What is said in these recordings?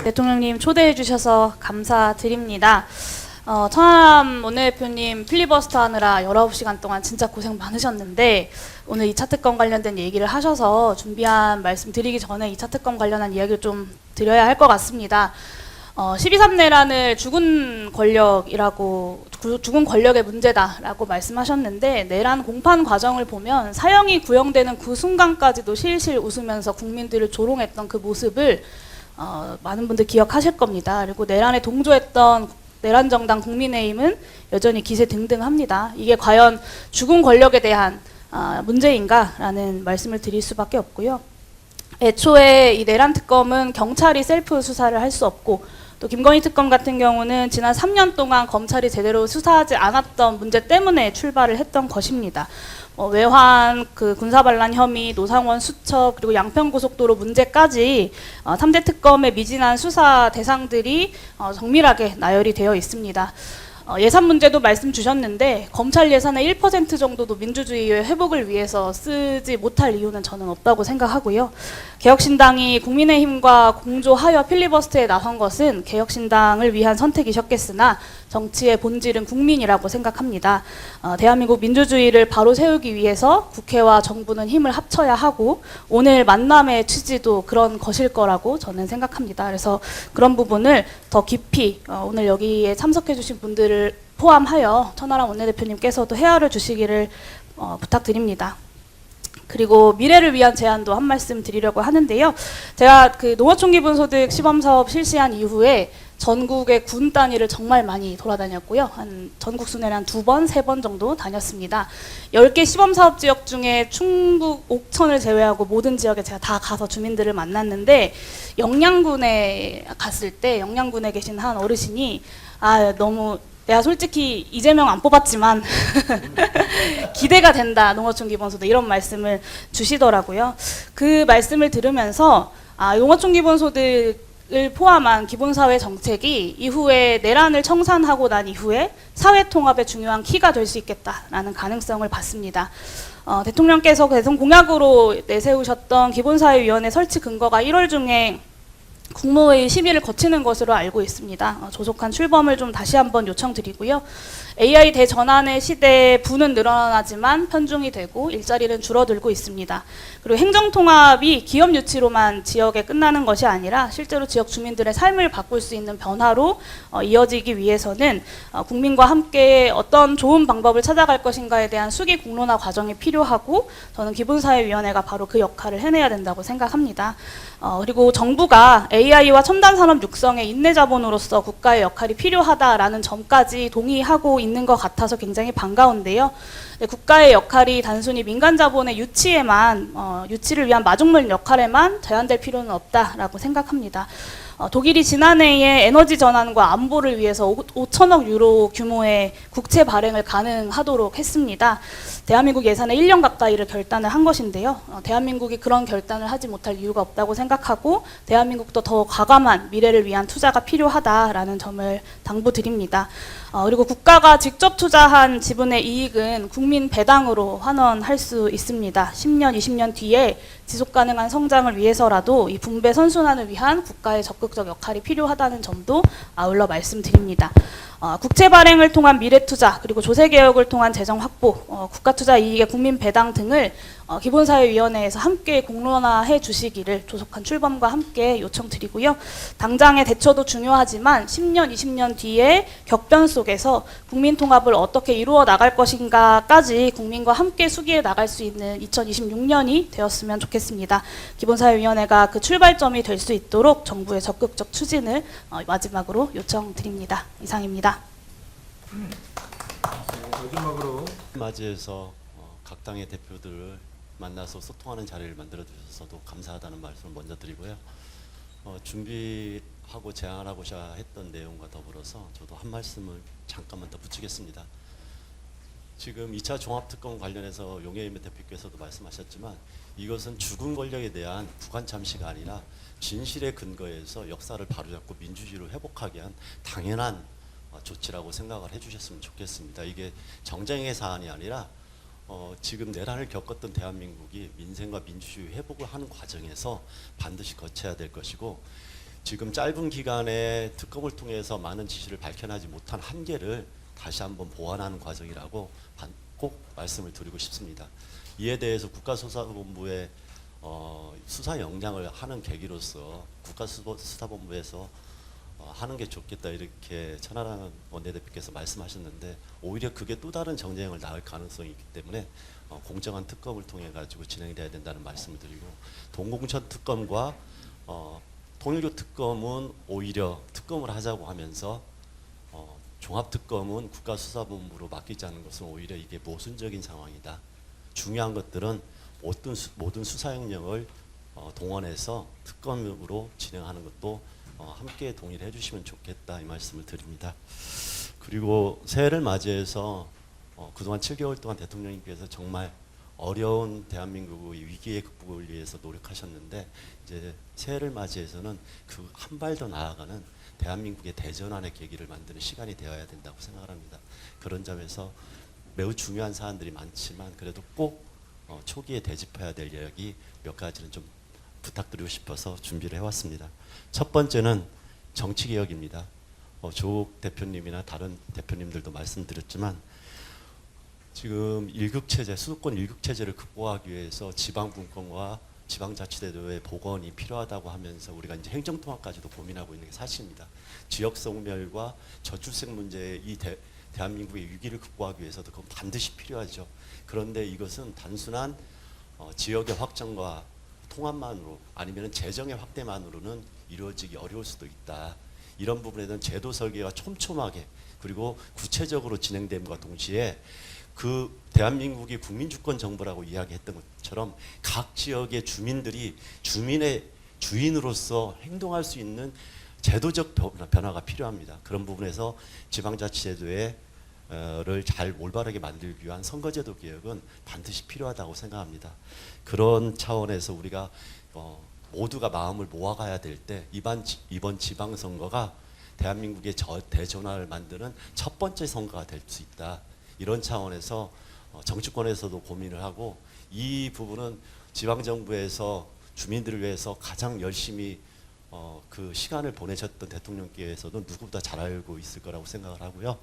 대통령님 초대해 주셔서 감사드립니다. 천하람 원내대표님 필리버스터 하느라 19시간 동안 진짜 고생 많으셨는데 오늘 2차 특검 관련된 얘기를 하셔서 준비한 말씀 드리기 전에 2차 특검 관련한 이야기를 좀 드려야 할 것 같습니다. 12.3 내란을 죽은 권력이라고, 죽은 권력의 문제다라고 말씀하셨는데, 내란 공판 과정을 보면 사형이 구형되는 그 순간까지도 실실 웃으면서 국민들을 조롱했던 그 모습을 많은 분들 기억하실 겁니다. 그리고 내란에 동조했던 내란 정당 국민의힘은 여전히 기세등등합니다. 이게 과연 죽은 권력에 대한 문제인가라는 말씀을 드릴 수밖에 없고요. 애초에 이 내란 특검은 경찰이 셀프 수사를 할 수 없고, 또 김건희 특검 같은 경우는 지난 3년 동안 검찰이 제대로 수사하지 않았던 문제 때문에 출발을 했던 것입니다. 외환, 군사반란 혐의, 노상원 수첩, 그리고 양평고속도로 문제까지 3대 특검의 미진한 수사 대상들이 정밀하게 나열이 되어 있습니다. 예산 문제도 말씀 주셨는데 검찰 예산의 1% 정도도 민주주의의 회복을 위해서 쓰지 못할 이유는 저는 없다고 생각하고요. 개혁신당이 국민의힘과 공조하여 필리버스터에 나선 것은 개혁신당을 위한 선택이셨겠으나 정치의 본질은 국민이라고 생각합니다. 대한민국 민주주의를 바로 세우기 위해서 국회와 정부는 힘을 합쳐야 하고 오늘 만남의 취지도 그런 것일 거라고 저는 생각합니다. 그래서 그런 부분을 더 깊이 오늘 여기에 참석해 주신 분들을 포함하여 천하람 원내대표님께서도 헤아려 주시기를 부탁드립니다. 그리고 미래를 위한 제안도 한 말씀 드리려고 하는데요. 제가 농어촌 기본소득 시범사업 실시한 이후에 전국의 군 단위를 정말 많이 돌아다녔고요. 전국 순회를 한 2번, 3번 정도 다녔습니다. 10개 시범사업 지역 중에 충북 옥천을 제외하고 모든 지역에 제가 다 가서 주민들을 만났는데 영양군에 갔을 때 영양군에 계신 한 어르신이 너무 내가 솔직히 이재명 안 뽑았지만 기대가 된다, 농어촌 기본소득, 이런 말씀을 주시더라고요. 그 말씀을 들으면서 농어촌 기본소득을 포함한 기본사회 정책이 이후에 내란을 청산하고 난 이후에 사회통합의 중요한 키가 될 수 있겠다라는 가능성을 봤습니다. 대통령께서 대선 공약으로 내세우셨던 기본사회위원회 설치 근거가 1월 중에 국무회의 심의를 거치는 것으로 알고 있습니다. 조속한 출범을 좀 다시 한번 요청드리고요. AI 대전환의 시대에 부는 늘어나지만 편중이 되고 일자리는 줄어들고 있습니다. 그리고 행정통합이 기업 유치로만 지역에 끝나는 것이 아니라 실제로 지역 주민들의 삶을 바꿀 수 있는 변화로 이어지기 위해서는 국민과 함께 어떤 좋은 방법을 찾아갈 것인가에 대한 수기 공론화 과정이 필요하고 저는 기본사회위원회가 바로 그 역할을 해내야 된다고 생각합니다. 그리고 정부가 AI와 첨단산업 육성의 인내자본으로서 국가의 역할이 필요하다라는 점까지 동의하고 있는 것 같아서 굉장히 반가운데요. 국가의 역할이 단순히 민간 자본의 유치를 위한 마중물 역할에만 제한될 필요는 없다라고 생각합니다. 독일이 지난해에 에너지 전환과 안보를 위해서 5천억 유로 규모의 국채 발행을 가능하도록 했습니다. 대한민국 예산의 1년 가까이를 결단을 한 것인데요. 대한민국이 그런 결단을 하지 못할 이유가 없다고 생각하고 대한민국도 더 과감한 미래를 위한 투자가 필요하다라는 점을 당부드립니다. 그리고 국가가 직접 투자한 지분의 이익은 국민 배당으로 환원할 수 있습니다. 10년, 20년 뒤에 지속가능한 성장을 위해서라도 이 분배 선순환을 위한 국가의 적극적 역할이 필요하다는 점도 아울러 말씀드립니다. 국채 발행을 통한 미래투자, 그리고 조세개혁을 통한 재정 확보, 국가투자 이익의 국민 배당 등을 기본사회위원회에서 함께 공론화해 주시기를 조속한 출범과 함께 요청드리고요. 당장의 대처도 중요하지만 10년, 20년 뒤에 격변 속에서 국민통합을 어떻게 이루어 나갈 것인가까지 국민과 함께 수기해 나갈 수 있는 2026년이 되었으면 좋겠습니다. 기본사회위원회가 그 출발점이 될 수 있도록 정부의 적극적 추진을 마지막으로 요청드립니다. 이상입니다. 마지막으로 맞이해서 각 당의 대표들을 만나서 소통하는 자리를 만들어 주셔서도 감사하다는 말씀을 먼저 드리고요. 준비하고 제안하고자 했던 내용과 더불어서 저도 한 말씀을 잠깐만 더 붙이겠습니다. 지금 2차 종합특검 관련해서 용해인 대표께서도 말씀하셨지만 이것은 죽은 권력에 대한 구간 참시가 아니라 진실의 근거에서 역사를 바로잡고 민주주의를 회복하게 한 당연한 조치라고 생각을 해주셨으면 좋겠습니다. 이게 정쟁의 사안이 아니라 지금 내란을 겪었던 대한민국이 민생과 민주주의 회복을 하는 과정에서 반드시 거쳐야 될 것이고 지금 짧은 기간에 특검을 통해서 많은 지시를 밝혀내지 못한 한계를 다시 한번 보완하는 과정이라고 꼭 말씀을 드리고 싶습니다. 이에 대해서 국가수사본부의 수사 역량을 하는 계기로서 국가수사본부에서 하는 게 좋겠다 이렇게 천하람 원내대표께서 말씀하셨는데 오히려 그게 또 다른 정쟁을 낳을 가능성이 있기 때문에 공정한 특검을 통해 가지고 진행돼야 된다는 말씀을 드리고 동공천 특검과 통일교 특검은 오히려 특검을 하자고 하면서 종합특검은 국가수사본부로 맡기자는 것은 오히려 이게 모순적인 상황이다. 중요한 것들은 모든 수사 역량을 동원해서 특검으로 진행하는 것도 함께 동의를 해주시면 좋겠다 이 말씀을 드립니다. 그리고 새해를 맞이해서 그동안 7개월 동안 대통령님께서 정말 어려운 대한민국의 위기의 극복을 위해서 노력하셨는데 이제 새해를 맞이해서는 그 한 발 더 나아가는 대한민국의 대전환의 계기를 만드는 시간이 되어야 된다고 생각합니다. 그런 점에서 매우 중요한 사안들이 많지만 그래도 꼭 초기에 되짚어야 될 이야기 몇 가지는 좀 부탁드리고 싶어서 준비를 해왔습니다. 첫 번째는 정치개혁입니다. 조국 대표님이나 다른 대표님들도 말씀드렸지만 지금 일극체제, 수도권 일극체제를 극복하기 위해서 지방분권과 지방자치제도의 복원이 필요하다고 하면서 우리가 이제 행정통합까지도 고민하고 있는 게 사실입니다. 지역소멸과 저출생 문제의 이 대한민국의 위기를 극복하기 위해서도 그건 반드시 필요하죠. 그런데 이것은 단순한 지역의 확장과 통합만으로 아니면 재정의 확대만으로는 이루어지기 어려울 수도 있다. 이런 부분에 대한 제도 설계가 촘촘하게 그리고 구체적으로 진행됨과 동시에 그 대한민국이 국민주권 정부라고 이야기했던 것처럼 각 지역의 주민들이 주민의 주인으로서 행동할 수 있는 제도적 변화가 필요합니다. 그런 부분에서 지방자치제도를 잘 올바르게 만들기 위한 선거제도 개혁은 반드시 필요하다고 생각합니다. 그런 차원에서 우리가 모두가 마음을 모아가야 될 때 이번 지방선거가 대한민국의 대전환을 만드는 첫 번째 선거가 될 수 있다. 이런 차원에서 정치권에서도 고민을 하고 이 부분은 지방정부에서 주민들을 위해서 가장 열심히 그 시간을 보내셨던 대통령께서도 누구보다 잘 알고 있을 거라고 생각을 하고요.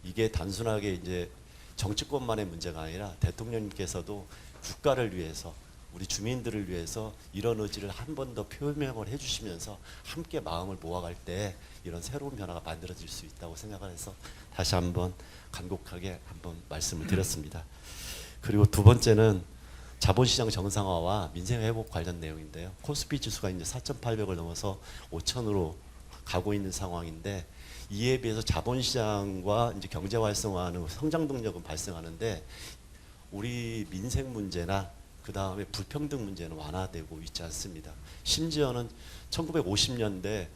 이게 단순하게 이제 정치권만의 문제가 아니라 대통령님께서도 국가를 위해서 우리 주민들을 위해서 이런 의지를 한 번 더 표명을 해주시면서 함께 마음을 모아갈 때 이런 새로운 변화가 만들어질 수 있다고 생각을 해서 다시 한번 간곡하게 한번 말씀을 드렸습니다. 그리고 두 번째는 자본시장 정상화와 민생회복 관련 내용인데요. 코스피 지수가 이제 4,800을 넘어서 5,000으로 가고 있는 상황인데 이에 비해서 자본시장과 이제 경제 활성화하는 성장 동력은 발생하는데 우리 민생 문제나 그 다음에 불평등 문제는 완화되고 있지 않습니다. 심지어는 1950년대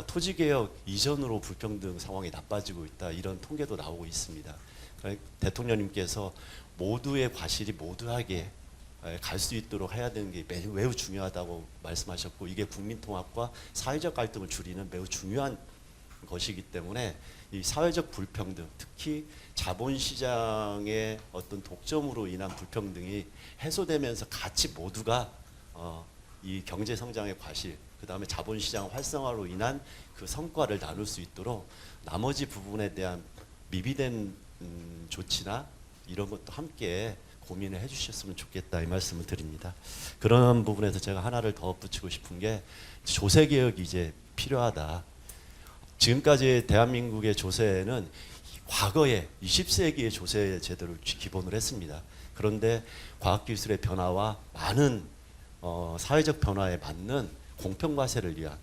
토지개혁 이전으로 불평등 상황이 나빠지고 있다 이런 통계도 나오고 있습니다. 그러니까 대통령님께서 모두의 과실이 모두에게 갈 수 있도록 해야 되는 게 매우 중요하다고 말씀하셨고 이게 국민통합과 사회적 갈등을 줄이는 매우 중요한 것이기 때문에 이 사회적 불평등 특히 자본시장의 어떤 독점으로 인한 불평등이 해소되면서 같이 모두가 이 경제성장의 과실 그 다음에 자본시장 활성화로 인한 그 성과를 나눌 수 있도록 나머지 부분에 대한 미비된 조치나 이런 것도 함께 고민을 해주셨으면 좋겠다 이 말씀을 드립니다. 그런 부분에서 제가 하나를 더 붙이고 싶은 게 조세개혁이 이제 필요하다. 지금까지 대한민국의 조세는 과거에 20세기의 조세 제도를 기본으로 했습니다. 그런데 과학기술의 변화와 많은 사회적 변화에 맞는 공평과세를 위한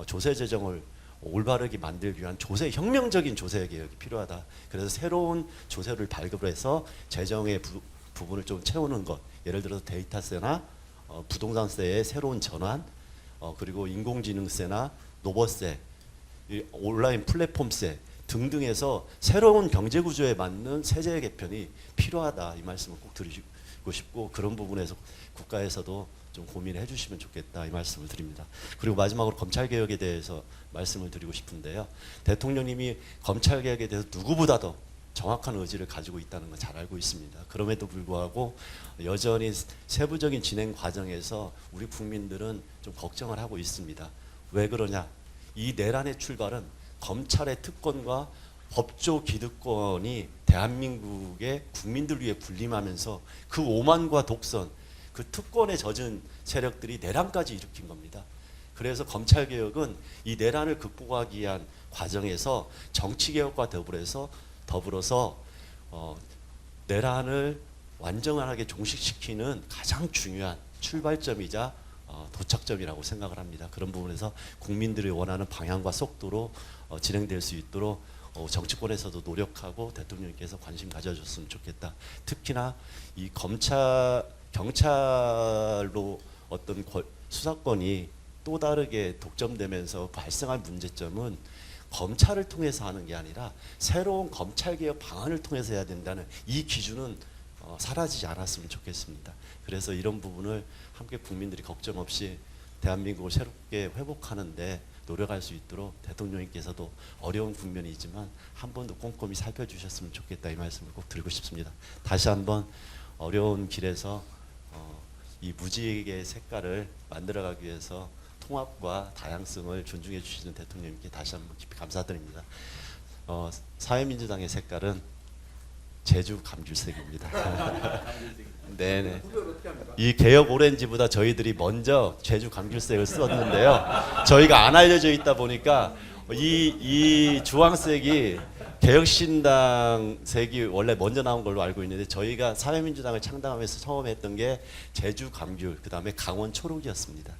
조세 재정을 올바르게 만들기 위한 혁명적인 조세 개혁이 필요하다. 그래서 새로운 조세를 발급해서 재정의 부분을 좀 채우는 것. 예를 들어서 데이터세나 부동산세의 새로운 전환, 그리고 인공지능세나 노버세, 온라인 플랫폼세 등등해서 새로운 경제 구조에 맞는 세제 개편이 필요하다. 이 말씀을 꼭 드리고 싶고 그런 부분에서 국가에서도 좀 고민을 해주시면 좋겠다 이 말씀을 드립니다. 그리고 마지막으로 검찰개혁에 대해서 말씀을 드리고 싶은데요. 대통령님이 검찰개혁에 대해서 누구보다도 정확한 의지를 가지고 있다는 걸 잘 알고 있습니다. 그럼에도 불구하고 여전히 세부적인 진행 과정에서 우리 국민들은 좀 걱정을 하고 있습니다. 왜 그러냐? 이 내란의 출발은 검찰의 특권과 법조 기득권이 대한민국의 국민들 위해 군림하면서 그 오만과 독선, 그 특권에 젖은 세력들이 내란까지 일으킨 겁니다. 그래서 검찰개혁은 이 내란을 극복하기 위한 과정에서 정치개혁과 더불어서 내란을 완전하게 종식시키는 가장 중요한 출발점이자 도착점이라고 생각을 합니다. 그런 부분에서 국민들이 원하는 방향과 속도로 진행될 수 있도록 정치권에서도 노력하고 대통령께서 관심 가져줬으면 좋겠다. 특히나 이 경찰로 어떤 수사권이 또 다르게 독점되면서 발생한 문제점은 검찰을 통해서 하는 게 아니라 새로운 검찰개혁 방안을 통해서 해야 된다는 이 기준은 사라지지 않았으면 좋겠습니다. 그래서 이런 부분을 함께 국민들이 걱정 없이 대한민국을 새롭게 회복하는데 노력할 수 있도록 대통령님께서도 어려운 국면이지만 한 번 더 꼼꼼히 살펴주셨으면 좋겠다 이 말씀을 꼭 드리고 싶습니다. 다시 한번 어려운 길에서 이 무지개의 색깔을 만들어가기 위해서 통합과 다양성을 존중해 주시는 대통령님께 다시 한번 깊이 감사드립니다. 사회민주당의 색깔은 제주 감귤색입니다. 네네. 이 개혁 오렌지보다 저희들이 먼저 제주 감귤색을 썼는데요. 저희가 안 알려져 있다 보니까 이 주황색이 개혁신당 색이 원래 먼저 나온 걸로 알고 있는데 저희가 사회민주당을 창당하면서 처음 했던 게 제주 감귤, 그 다음에 강원 초록이었습니다.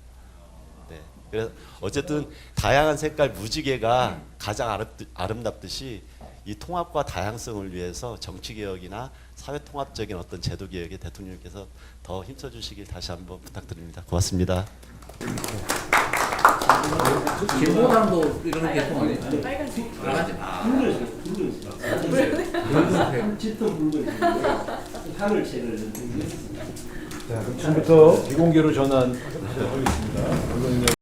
네. 그래서 어쨌든 다양한 색깔 무지개가 가장 아름답듯이 이 통합과 다양성을 위해서 정치개혁이나 사회통합적인 어떤 제도개혁에 대통령께서 더 힘써주시길 다시 한번 부탁드립니다. 고맙습니다. 김보담도 이런 게 통하네. 빨간색. 빨간색. 붉은색. 짙은 붉은색. 하늘색을 자, 그럼 지금부터 비공개로 전환하겠습니다.